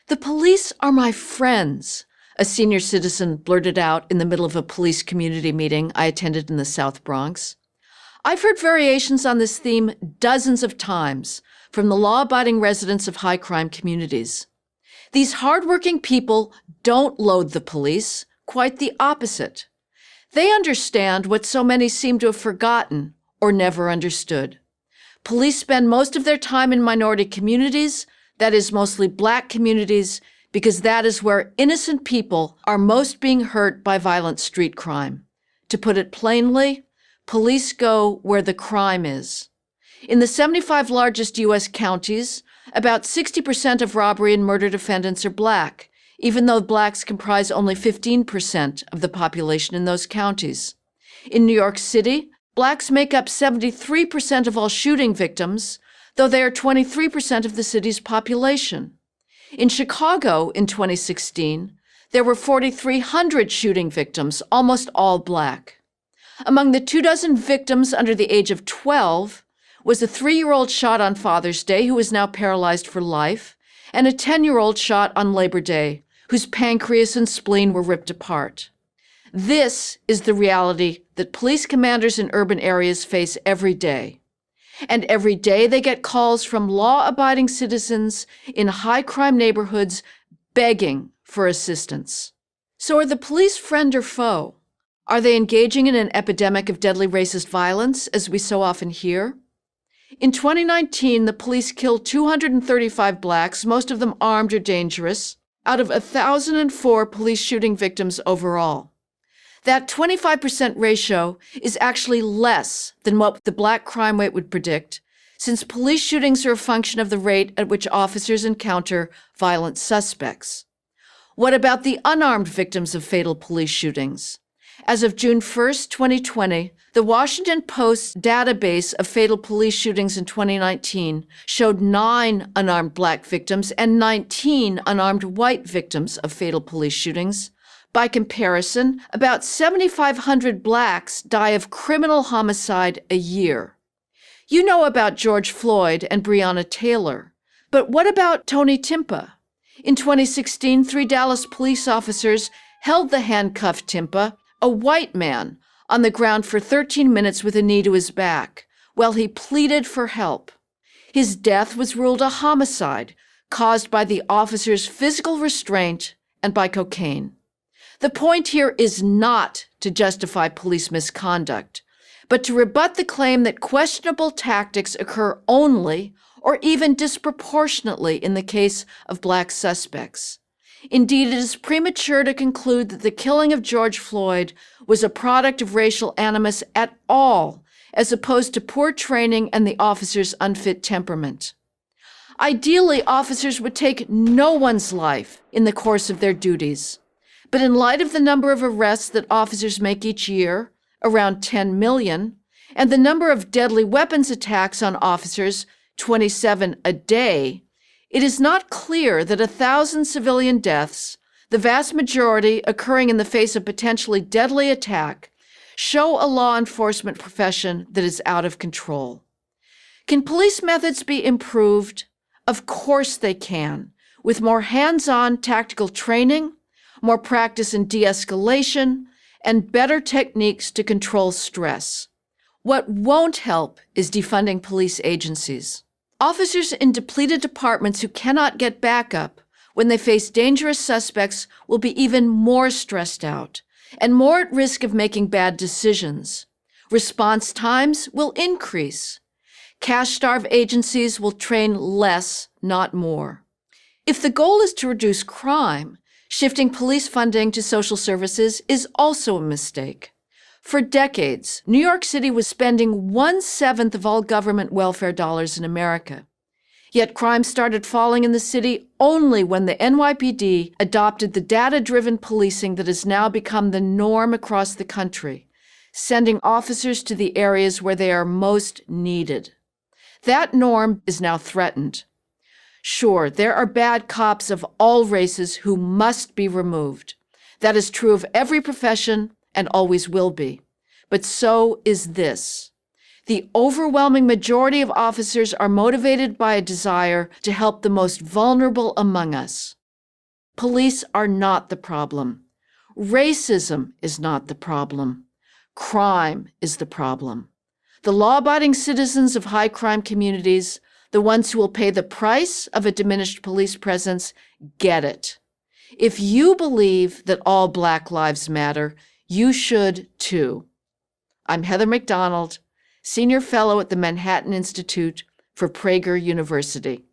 "The police are my friends," a senior citizen blurted out in the middle of a police community meeting I attended in the South Bronx. I've heard variations on this theme dozens of times from the law-abiding residents of high-crime communities. These hardworking people don't loathe the police, quite the opposite. They understand what so many seem to have forgotten or never understood. Police spend most of their time in minority communities, that is, mostly Black communities, because that is where innocent people are most being hurt by violent street crime. To put it plainly, police go where the crime is. In the 75 largest U.S. counties, about 60% of robbery and murder defendants are Black, even though Blacks comprise only 15% of the population in those counties. In New York City, Blacks make up 73% of all shooting victims, though they are 23% of the city's population. In Chicago in 2016, there were 4,300 shooting victims, almost all Black. Among the 24 victims under the age of 12 was a 3-year-old shot on Father's Day who is now paralyzed for life, and a 10-year-old shot on Labor Day, whose pancreas and spleen were ripped apart. This is the reality that police commanders in urban areas face every day. And every day they get calls from law-abiding citizens in high-crime neighborhoods begging for assistance. So are the police friend or foe? Are they engaging in an epidemic of deadly racist violence, as we so often hear? In 2019, the police killed 235 Blacks, most of them armed or dangerous, out of 1,004 police shooting victims overall. That 25% ratio is actually less than what the Black crime rate would predict, since police shootings are a function of the rate at which officers encounter violent suspects. What about the unarmed victims of fatal police shootings? As of June 1st, 2020, the Washington Post's database of fatal police shootings in 2019 showed 9 unarmed Black victims and 19 unarmed white victims of fatal police shootings. By comparison, about 7,500 Blacks die of criminal homicide a year. You know about George Floyd and Breonna Taylor, but what about Tony Timpa? In 2016, 3 Dallas police officers held the handcuffed Timpa, a white man, on the ground for 13 minutes with a knee to his back, while he pleaded for help. His death was ruled a homicide caused by the officer's physical restraint and by cocaine. The point here is not to justify police misconduct, but to rebut the claim that questionable tactics occur only or even disproportionately in the case of Black suspects. Indeed, it is premature to conclude that the killing of George Floyd was a product of racial animus at all, as opposed to poor training and the officer's unfit temperament. Ideally, officers would take no one's life in the course of their duties. But in light of the number of arrests that officers make each year, around 10 million, and the number of deadly weapons attacks on officers, 27 a day, it is not clear that 1,000 civilian deaths, the vast majority occurring in the face of potentially deadly attack, show a law enforcement profession that is out of control. Can police methods be improved? Of course they can, with more hands-on tactical training, more practice in de-escalation, and better techniques to control stress. What won't help is defunding police agencies. Officers in depleted departments who cannot get backup when they face dangerous suspects will be even more stressed out and more at risk of making bad decisions. Response times will increase. Cash-starved agencies will train less, not more. If the goal is to reduce crime, shifting police funding to social services is also a mistake. For decades, New York City was spending 1/7 of all government welfare dollars in America. Yet crime started falling in the city only when the NYPD adopted the data-driven policing that has now become the norm across the country, sending officers to the areas where they are most needed. That norm is now threatened. Sure, there are bad cops of all races who must be removed. That is true of every profession and always will be. But so is this. The overwhelming majority of officers are motivated by a desire to help the most vulnerable among us. Police are not the problem. Racism is not the problem. Crime is the problem. The law-abiding citizens of high-crime communities, the ones who will pay the price of a diminished police presence, get it. If you believe that all Black lives matter, you should too. I'm Heather McDonald, Senior Fellow at the Manhattan Institute for Prager University.